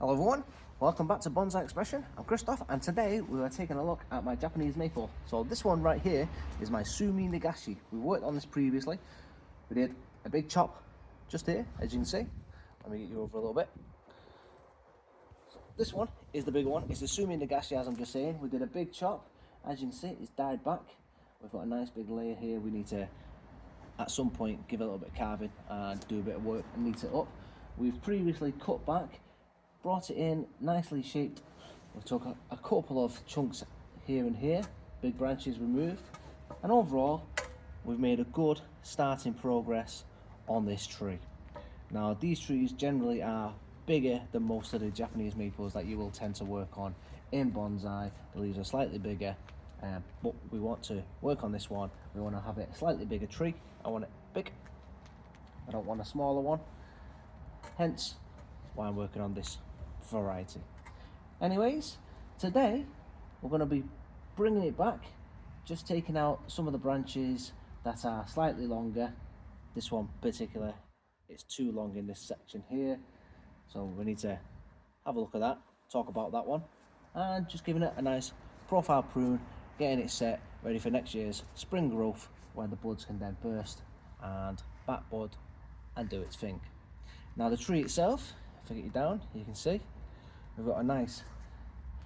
Hello everyone, welcome back to Bonsai Expression. I'm Christoph and today we are taking a look at my Japanese maple. So this one right here is my Sumi Hagashi. We worked on this previously. We did a big chop just here, as you can see. Let me get you over a little bit. So this one is the big one. It's the Sumi Hagashi, as I'm just saying. We did a big chop. As you can see, it's died back. We've got a nice big layer here. We need to, at some point, give it a little bit of carving and do a bit of work and neat it up. We've previously cut back, brought it in nicely shaped. We took a couple of chunks here and here, big branches removed, and overall we've made a good starting progress on this tree. Now these trees generally are bigger than most of the Japanese maples that you will tend to work on in bonsai. The leaves are slightly bigger, but we want to work on this one. We want to have it a slightly bigger tree. I want it big, I don't want a smaller one, hence why I'm working on this variety. Anyways, today we're going to be bringing it back, just taking out some of the branches that are slightly longer. This one particular is too long in this section here, so we need to have a look at that, talk about that one, and just giving it a nice profile prune, getting it set ready for next year's spring growth, where the buds can then burst and back bud and do its thing. Now the tree itself, if I get you down, you can see we've got a nice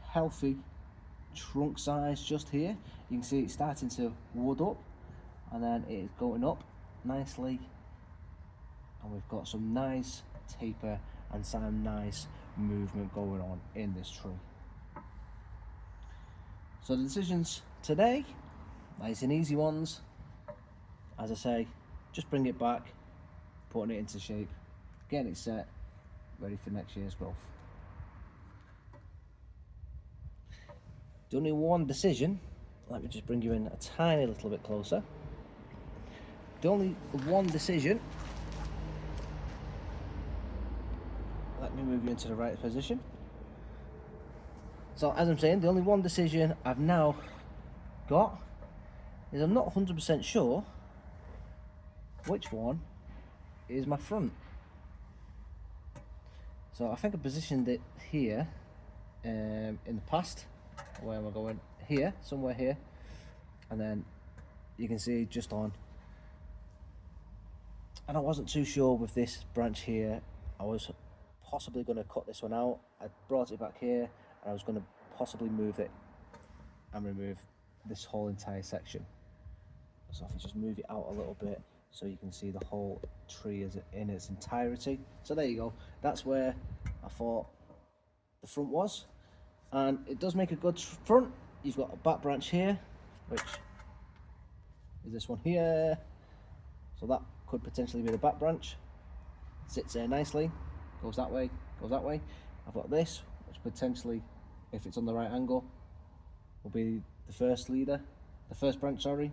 healthy trunk size just here. You can see it's starting to wood up and then it is going up nicely, and we've got some nice taper and some nice movement going on in this tree. So the decisions today, nice and easy ones. As I say, just bring it back, putting it into shape, getting it set, ready for next year's growth. The only one decision, let me just bring you in a tiny little bit closer. The only one decision, let me move you into the right position. So as I'm saying, the only one decision I've now got is I'm not 100% sure which one is my front. So I think I positioned it here in the past. Where am I going? Here, somewhere here. And then you can see just on. And I wasn't too sure with this branch here. I was possibly going to cut this one out. I brought it back here and I was going to possibly move it and remove this whole entire section. So if I just move it out a little bit so you can see the whole tree is in its entirety. So there you go. That's where I thought the front was. And it does make a good front. You've got a back branch here, which is this one here. So that could potentially be the back branch. Sits there nicely, goes that way, goes that way. I've got this, which potentially, if it's on the right angle, will be the first leader, the first branch, sorry.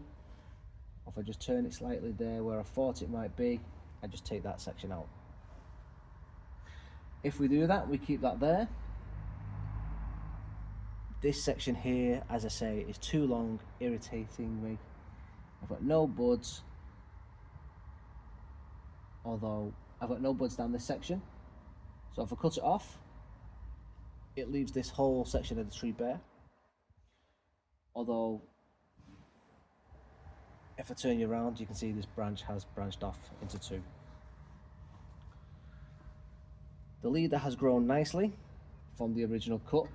Or if I just turn it slightly there where I thought it might be, I just take that section out. If we do that, we keep that there. This section here, as I say, is too long, irritating me. I've got no buds, although I've got no buds down this section. So if I cut it off, it leaves this whole section of the tree bare. Although, if I turn you around, you can see this branch has branched off into two. The leader has grown nicely from the original cut.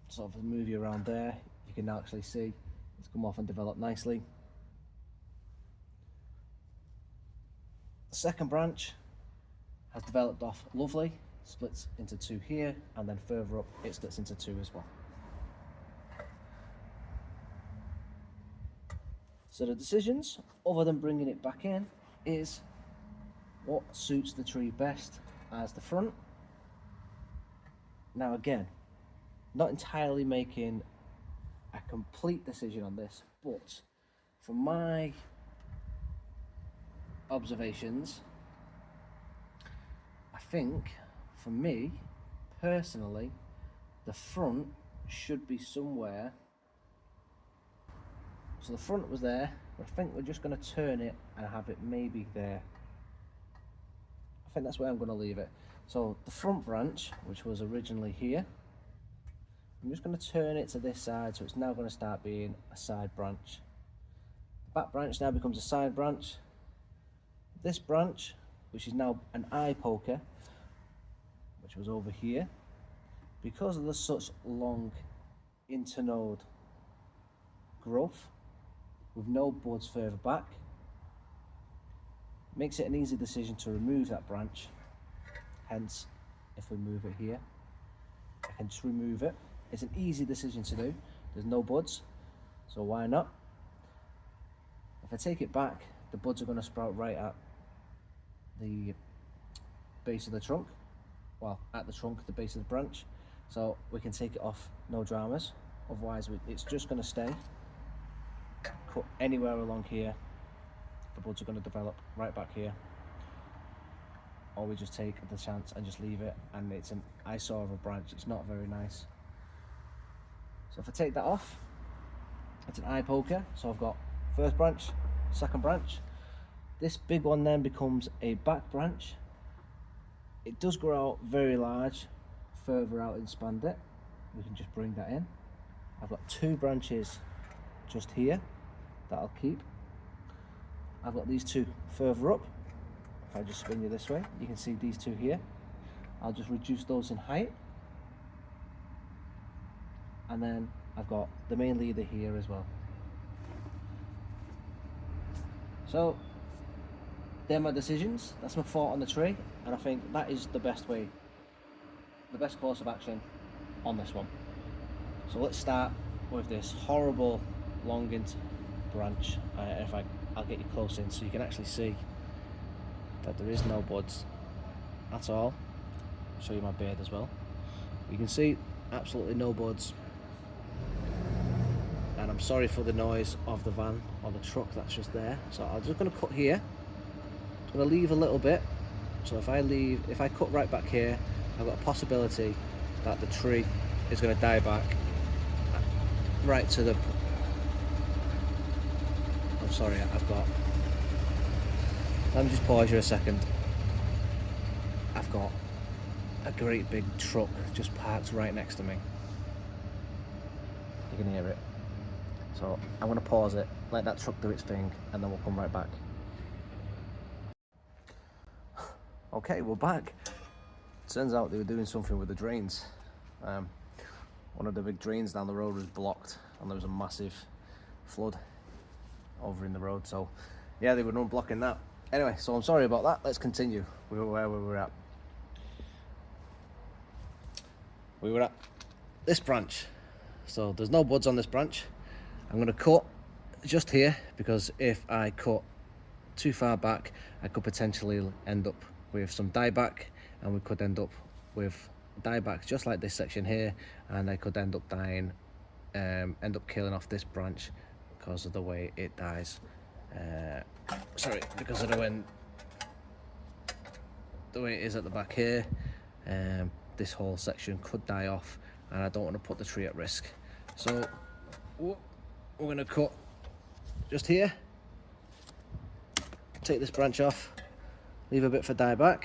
So if I move you around there, you can now actually see it's come off and developed nicely. The second branch has developed off lovely, splits into two here, and then further up it splits into two as well. So the decisions, other than bringing it back in, is what suits the tree best as the front. Now again, not entirely making a complete decision on this, but from my observations, I think for me personally, the front should be somewhere. So the front was there, but I think we're just going to turn it and have it maybe there. I think that's where I'm going to leave it. So the front branch, which was originally here, I'm just going to turn it to this side, so it's now going to start being a side branch. The back branch now becomes a side branch. This branch, which is now an eye poker, which was over here, because of the such long internode growth with no buds further back, makes it an easy decision to remove that branch. Hence, if we move it here, I can just remove it. It's an easy decision to do. There's no buds, so why not? If I take it back, the buds are going to sprout right at the base of the trunk. Well, at the trunk, the base of the branch. So we can take it off, no dramas. Otherwise, it's just going to stay. Cut anywhere along here, the buds are going to develop right back here. Or we just take the chance and just leave it, and it's an eyesore of a branch. It's not very nice. So if I take that off, it's an eye poker. So I've got first branch, second branch. This big one then becomes a back branch. It does grow out very large, further out and expand it. We can just bring that in. I've got two branches just here that I'll keep. I've got these two further up. If I just spin you this way, you can see these two here. I'll just reduce those in height. And then I've got the main leader here as well. So, they're my decisions. That's my thought on the tree, and I think that is the best way, the best course of action on this one. So let's start with this horrible long branch. I'll get you close in so you can actually see that there is no buds at all. I'll show you my beard as well. You can see absolutely no buds. And I'm sorry for the noise of the van or the truck that's just there. So I'm just going to cut here. I'm going to leave a little bit. So if I cut right back here, I've got a possibility that the tree is going to die back right to the... I'm sorry, let me just pause you a second. I've got a great big truck just parked right next to me. You can hear it. So I'm going to pause it, let that truck do its thing, and then we'll come right back. Okay, we're back. Turns out they were doing something with the drains. One of the big drains down the road was blocked, and there was a massive flood over in the road. So yeah, they were unblocking that. Anyway, so I'm sorry about that. Let's continue. We were where we were at. We were at this branch. So there's no buds on this branch. I'm going to cut just here, because if I cut too far back, I could potentially end up with some dieback, and we could end up with dieback just like this section here, and I could end up dying, end up killing off this branch because of the way it dies. Sorry, because of the way it is at the back here. This whole section could die off, and I don't want to put the tree at risk. So we're going to cut just here, take this branch off, leave a bit for dieback,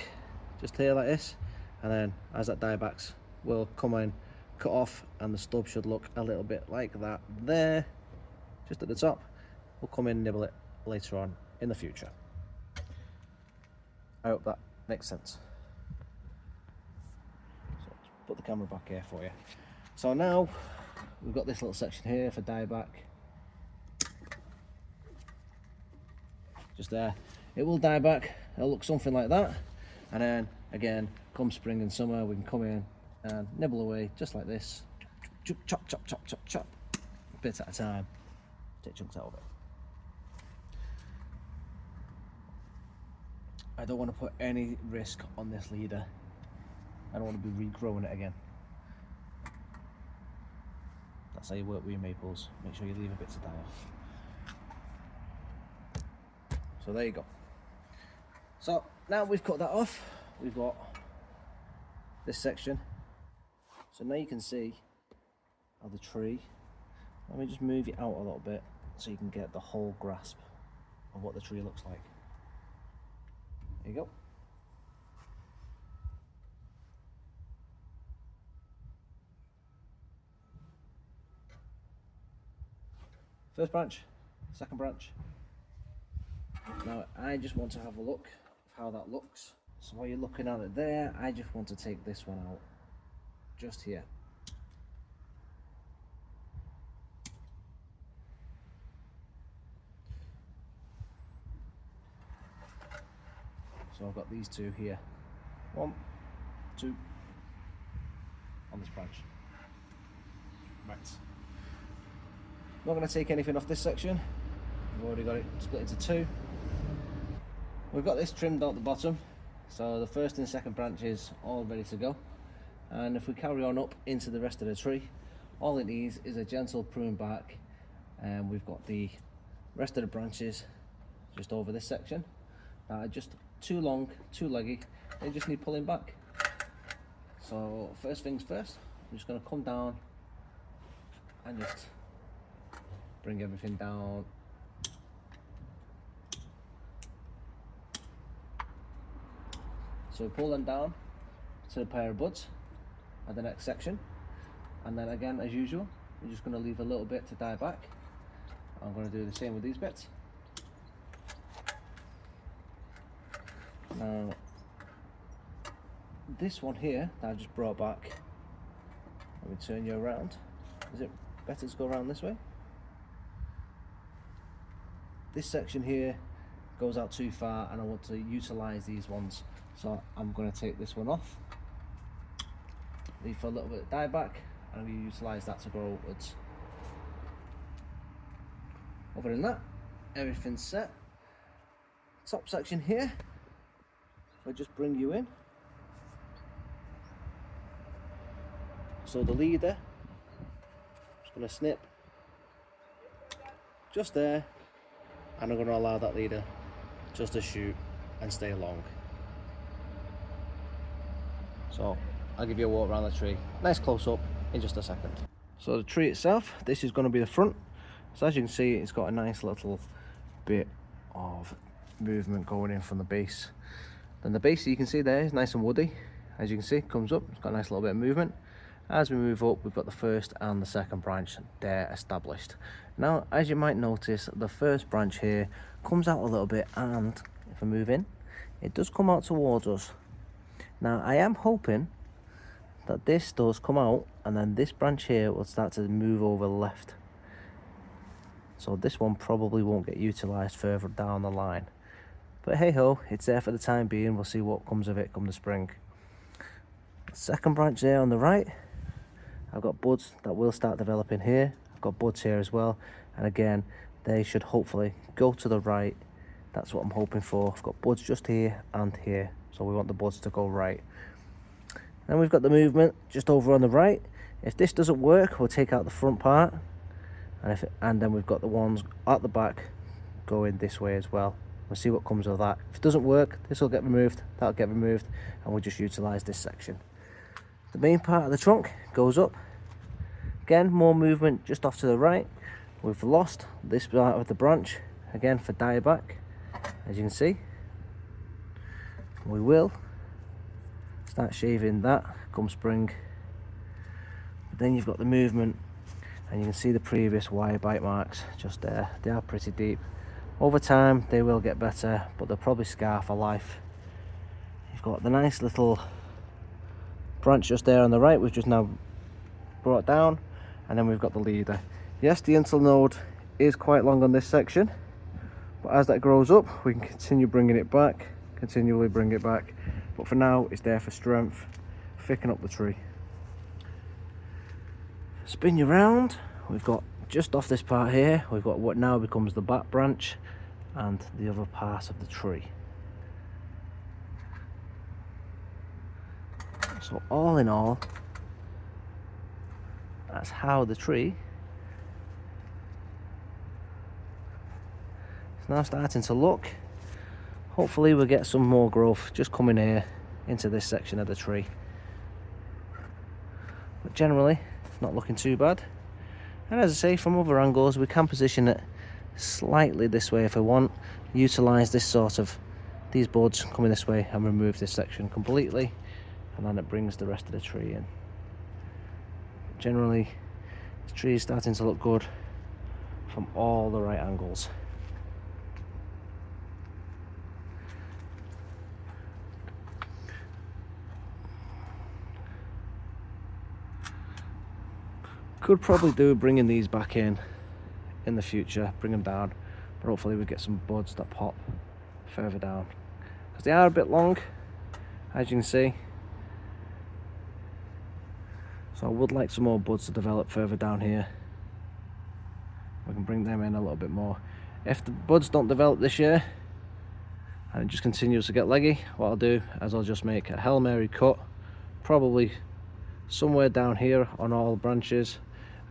just here like this, and then as that dieback will come in, cut off, and the stub should look a little bit like that there, just at the top. We'll come in and nibble it later on in the future. I hope that makes sense. So let's put the camera back here for you. So now we've got this little section here for dieback. Just there. It will die back. It'll look something like that. And then again, come spring and summer, we can come in and nibble away just like this. Chop, chop, chop, chop, chop, chop. Bits at a time. Take chunks out of it. I don't want to put any risk on this leader. I don't want to be regrowing it again. That's how you work with your maples. Make sure you leave a bit to die off. So there you go. So now we've cut that off, we've got this section. So now you can see how the tree, let me just move it out a little bit so you can get the whole grasp of what the tree looks like. There you go. First branch, second branch. Now I just want to have a look of how that looks. So while you're looking at it there, I just want to take this one out, just here. So I've got these two here. 1, 2 on this branch. Right. Not going to take anything off this section. We've already got it split into 2. We've got this trimmed out the bottom, so the first and second branches all ready to go. And if we carry on up into the rest of the tree, all it needs is a gentle prune back, and we've got the rest of the branches just over this section that are just too long, too leggy. They just need pulling back. So first things first, I'm just going to come down and just bring everything down. So we pull them down to the pair of buds at the next section, and then again, as usual, we're just going to leave a little bit to die back. I'm going to do the same with these bits. Now this one here that I just brought back, let me turn you around. Is it better to go around this way? This section here goes out too far and I want to utilise these ones, so I'm going to take this one off, leave for a little bit of die back, and I'm going to utilise that to grow upwards. Other than that, everything's set. Top section here, I'll just bring you in. So the leader, just going to snip just there, and I'm going to allow that leader just to shoot and stay long. So I'll give you a walk around the tree, nice close up in just a second. So the tree itself, this is going to be the front. So as you can see, it's got a nice little bit of movement going in from the base. Then the base, you can see there, is nice and woody. As you can see, it comes up, it's got a nice little bit of movement. As we move up, we've got the first and the second branch there established. Now, as you might notice, the first branch here comes out a little bit, and if I move in, it does come out towards us. Now, I am hoping that this does come out, and then this branch here will start to move over left. So this one probably won't get utilised further down the line. But hey ho, it's there for the time being. We'll see what comes of it come the spring. Second branch there on the right, I've got buds that will start developing here. I've got buds here as well, and again, they should hopefully go to the right. That's what I'm hoping for. I've got buds just here and here, so we want the buds to go right. Then we've got the movement just over on the right. If this doesn't work, we'll take out the front part, and then we've got the ones at the back going this way as well. We'll see what comes of that. If it doesn't work, this will get removed, that'll get removed, and we'll just utilise this section. The main part of the trunk goes up. Again, more movement just off to the right. We've lost this part of the branch, again for dieback, as you can see. We will start shaving that come spring. But then you've got the movement, and you can see the previous wire bite marks just there. They are pretty deep. Over time they will get better, but they'll probably scar for life. You've got the nice little branch just there on the right, we've just now brought down, and then we've got the leader. Yes, the internode is quite long on this section, but as that grows up, we can continue bringing it back, continually bring it back. But for now, it's there for strength, thicken up the tree. Spin you round, we've got just off this part here, we've got what now becomes the back branch and the other part of the tree. So all in all, that's how the tree is now starting to look. Hopefully we'll get some more growth just coming here into this section of the tree. But generally, it's not looking too bad. And as I say, from other angles, we can position it slightly this way if we want. Utilise this sort of, these buds coming this way, and remove this section completely. And then it brings the rest of the tree in. Generally, the tree is starting to look good from all the right angles. Could probably do bringing these back in the future, bring them down, but hopefully we get some buds that pop further down, because they are a bit long, as you can see. So I would like some more buds to develop further down here. We can bring them in a little bit more. If the buds don't develop this year and it just continues to get leggy, what I'll do is I'll just make a Hail Mary cut, probably somewhere down here on all branches,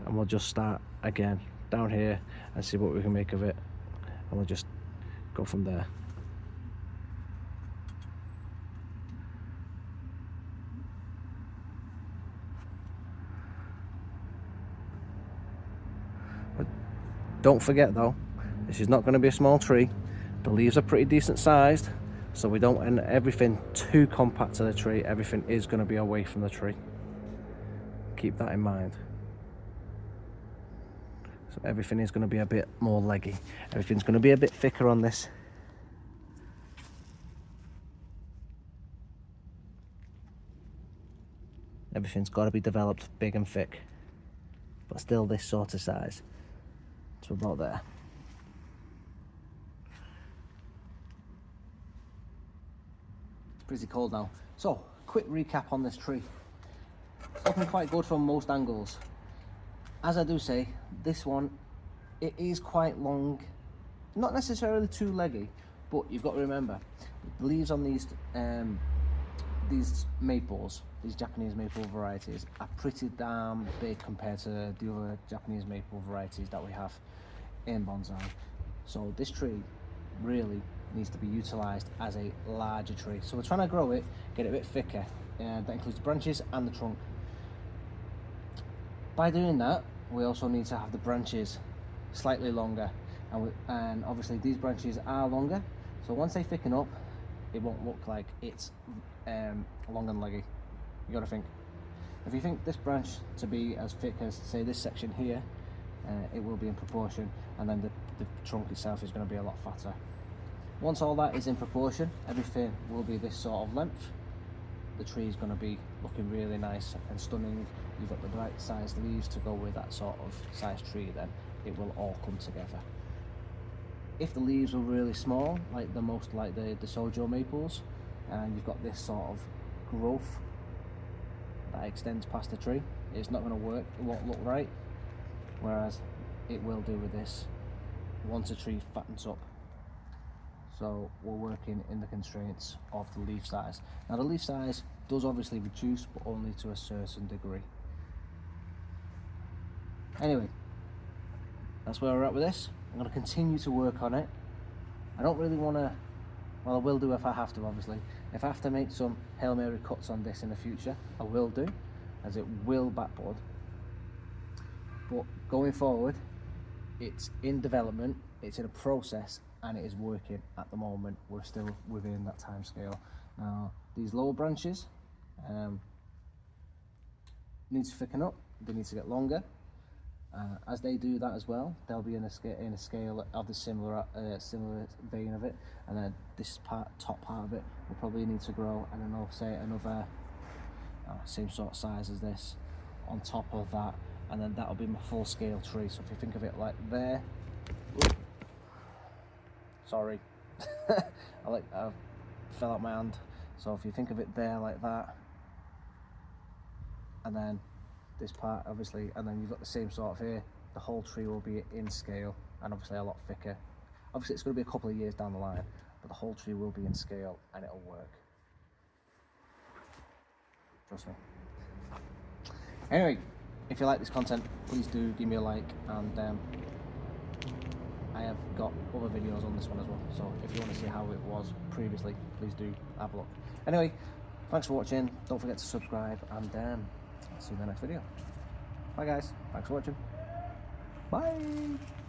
and we'll just start again down here and see what we can make of it, and we'll just go from there. But don't forget though, this is not going to be a small tree. The leaves are pretty decent sized, so we don't end everything too compact to the tree. Everything is going to be away from the tree. Keep that in mind. So everything is going to be a bit more leggy. Everything's going to be a bit thicker on this. Everything's got to be developed big and thick, but still this sort of size. So about there. It's pretty cold now. So, quick recap on this tree. It's looking quite good from most angles. As I do say, this one, it is quite long, not necessarily too leggy, but you've got to remember, the leaves on these maples, these Japanese maple varieties, are pretty damn big compared to the other Japanese maple varieties that we have in bonsai. So this tree really needs to be utilised as a larger tree. So we're trying to grow it, get it a bit thicker, and that includes the branches and the trunk. By doing that, we also need to have the branches slightly longer, and obviously these branches are longer, so once they thicken up, it won't look like it's long and leggy. You got to think, if you think this branch to be as thick as, say, this section here, it will be in proportion, and then the trunk itself is going to be a lot fatter. Once all that is in proportion, everything will be this sort of length. The tree is going to be looking really nice and stunning. You've got the right sized leaves to go with that sort of size tree, then it will all come together. If the leaves were really small, like the Sojo maples, and you've got this sort of growth that extends past the tree, it's not going to work, it won't look right, whereas it will do with this once a tree fattens up. So we're working in the constraints of the leaf size. Now the leaf size does obviously reduce, but only to a certain degree. Anyway, that's where we're at with this. I'm going to continue to work on it. I don't really want to, well, I will do if I have to, obviously. If I have to make some Hail Mary cuts on this in the future, I will do, as it will backbud. But going forward, it's in development, it's in a process, and it is working at the moment. We're still within that time scale. Now, these lower branches need to thicken up, they need to get longer. As they do that as well, they'll be in a scale of the similar vein of it, and then this top part of it will probably need to grow, and then I'll say another same sort of size as this on top of that, and then that'll be my full scale tree. So if you think of it like there, sorry, I fell out my hand. So if you think of it there like that, and then this part obviously, and then you've got the same sort of here, the whole tree will be in scale and obviously a lot thicker. Obviously it's going to be a couple of years down the line, but the whole tree will be in scale and it'll work. Trust me. Anyway, if you like this content, please do give me a like, and I have got other videos on this one as well, so if you want to see how it was previously, please do have a look. Anyway, thanks for watching, don't forget to subscribe, and I'll see you in the next video. Bye guys, thanks for watching. Bye.